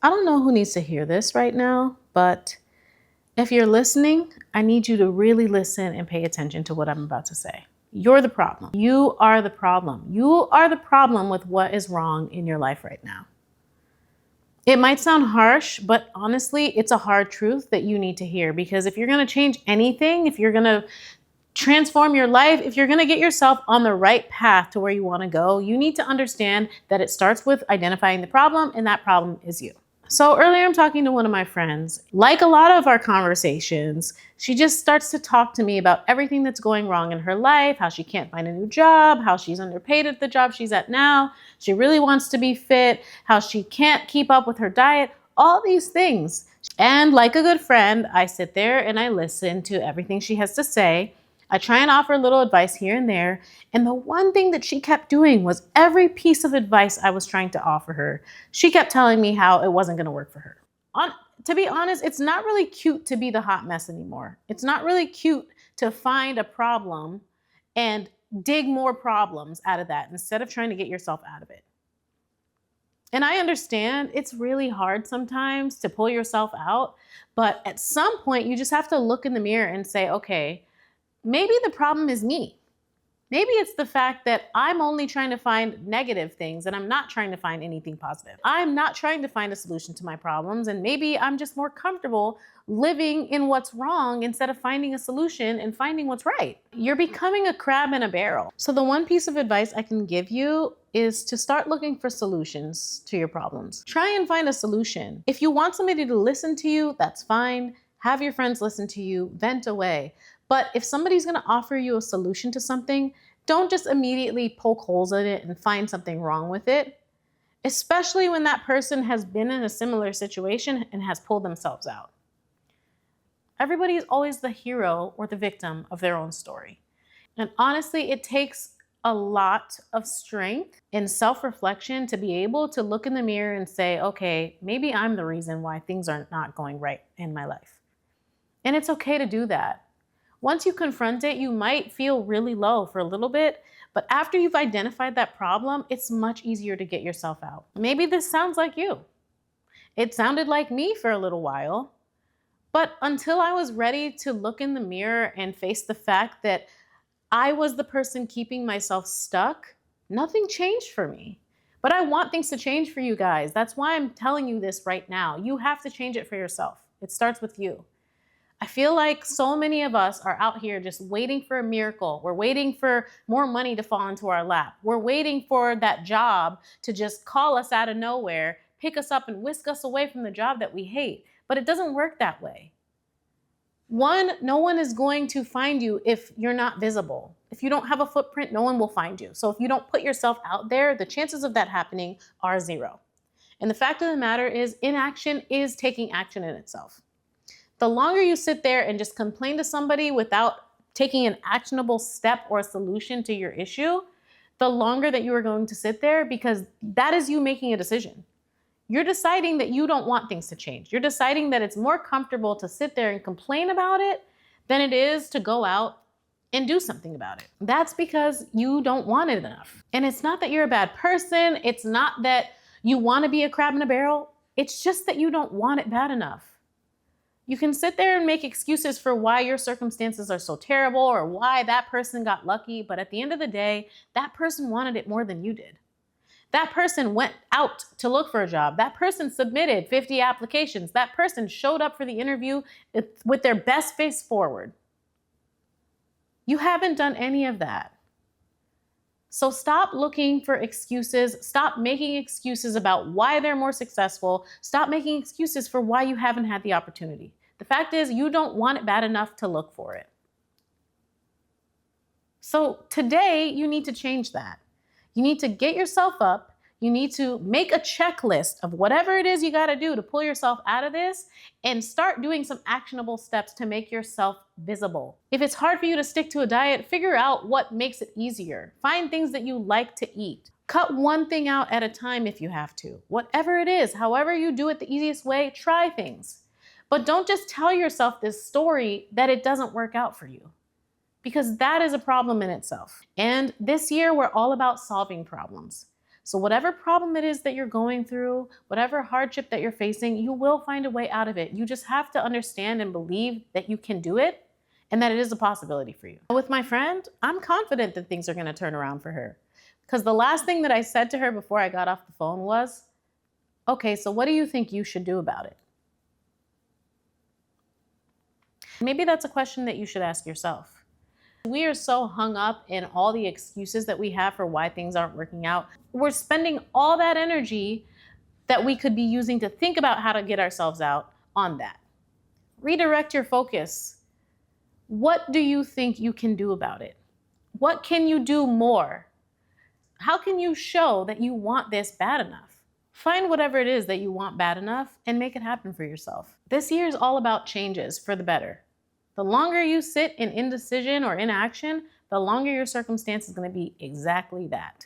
I don't know who needs to hear this right now, but if you're listening, I need you to really listen and pay attention to what I'm about to say. You're the problem. You are the problem. You are the problem with what is wrong in your life right now. It might sound harsh, but honestly, it's a hard truth that you need to hear, because if you're going to change anything, if you're going to transform your life, if you're going to get yourself on the right path to where you want to go, you need to understand that it starts with identifying the problem, and that problem is you. So earlier, I'm talking to one of my friends. Like a lot of our conversations, she just starts to talk to me about everything that's going wrong in her life, how she can't find a new job, how she's underpaid at the job she's at now. She really wants to be fit, how she can't keep up with her diet, all these things. And like a good friend, I sit there and I listen to everything she has to say. I try and offer a little advice here and there. And the one thing that she kept doing was every piece of advice I was trying to offer her, she kept telling me how it wasn't going to work for her. To be honest, it's not really cute to be the hot mess anymore. It's not really cute to find a problem and dig more problems out of that instead of trying to get yourself out of it. And I understand it's really hard sometimes to pull yourself out, but at some point you just have to look in the mirror and say, okay, maybe the problem is me. Maybe it's the fact that I'm only trying to find negative things and I'm not trying to find anything positive. I'm not trying to find a solution to my problems, and maybe I'm just more comfortable living in what's wrong instead of finding a solution and finding what's right. You're becoming a crab in a barrel. So the one piece of advice I can give you is to start looking for solutions to your problems. Try and find a solution. If you want somebody to listen to you, that's fine. Have your friends listen to you, vent away. But if somebody's going to offer you a solution to something, don't just immediately poke holes in it and find something wrong with it, especially when that person has been in a similar situation and has pulled themselves out. Everybody is always the hero or the victim of their own story. And honestly, it takes a lot of strength and self-reflection to be able to look in the mirror and say, okay, maybe I'm the reason why things are not going right in my life. And it's okay to do that. Once you confront it, you might feel really low for a little bit, but after you've identified that problem, it's much easier to get yourself out. Maybe this sounds like you. It sounded like me for a little while, but until I was ready to look in the mirror and face the fact that I was the person keeping myself stuck, nothing changed for me. But I want things to change for you guys. That's why I'm telling you this right now. You have to change it for yourself. It starts with you. I feel like so many of us are out here just waiting for a miracle. We're waiting for more money to fall into our lap. We're waiting for that job to just call us out of nowhere, pick us up and whisk us away from the job that we hate. But it doesn't work that way. One, no one is going to find you if you're not visible. If you don't have a footprint, no one will find you. So if you don't put yourself out there, the chances of that happening are zero. And the fact of the matter is, inaction is taking action in itself. The longer you sit there and just complain to somebody without taking an actionable step or a solution to your issue, the longer that you are going to sit there, because that is you making a decision. You're deciding that you don't want things to change. You're deciding that it's more comfortable to sit there and complain about it than it is to go out and do something about it. That's because you don't want it enough. And it's not that you're a bad person. It's not that you want to be a crab in a barrel. It's just that you don't want it bad enough. You can sit there and make excuses for why your circumstances are so terrible or why that person got lucky, but at the end of the day, that person wanted it more than you did. That person went out to look for a job. That person submitted 50 applications. That person showed up for the interview with their best face forward. You haven't done any of that. So stop looking for excuses. Stop making excuses about why they're more successful. Stop making excuses for why you haven't had the opportunity. The fact is, you don't want it bad enough to look for it. So today, you need to change that. You need to get yourself up. You need to make a checklist of whatever it is you got to do to pull yourself out of this and start doing some actionable steps to make yourself visible. If it's hard for you to stick to a diet, figure out what makes it easier. Find things that you like to eat. Cut one thing out at a time if you have to. Whatever it is, however you do it the easiest way, try things. But don't just tell yourself this story that it doesn't work out for you, because that is a problem in itself. And this year, we're all about solving problems. So whatever problem it is that you're going through, whatever hardship that you're facing, you will find a way out of it. You just have to understand and believe that you can do it and that it is a possibility for you. With my friend, I'm confident that things are going to turn around for her. Because the last thing that I said to her before I got off the phone was, okay, so what do you think you should do about it? Maybe that's a question that you should ask yourself. We are so hung up in all the excuses that we have for why things aren't working out. We're spending all that energy that we could be using to think about how to get ourselves out on that. Redirect your focus. What do you think you can do about it? What can you do more? How can you show that you want this bad enough? Find whatever it is that you want bad enough and make it happen for yourself. This year is all about changes for the better. The longer you sit in indecision or inaction, the longer your circumstance is going to be exactly that.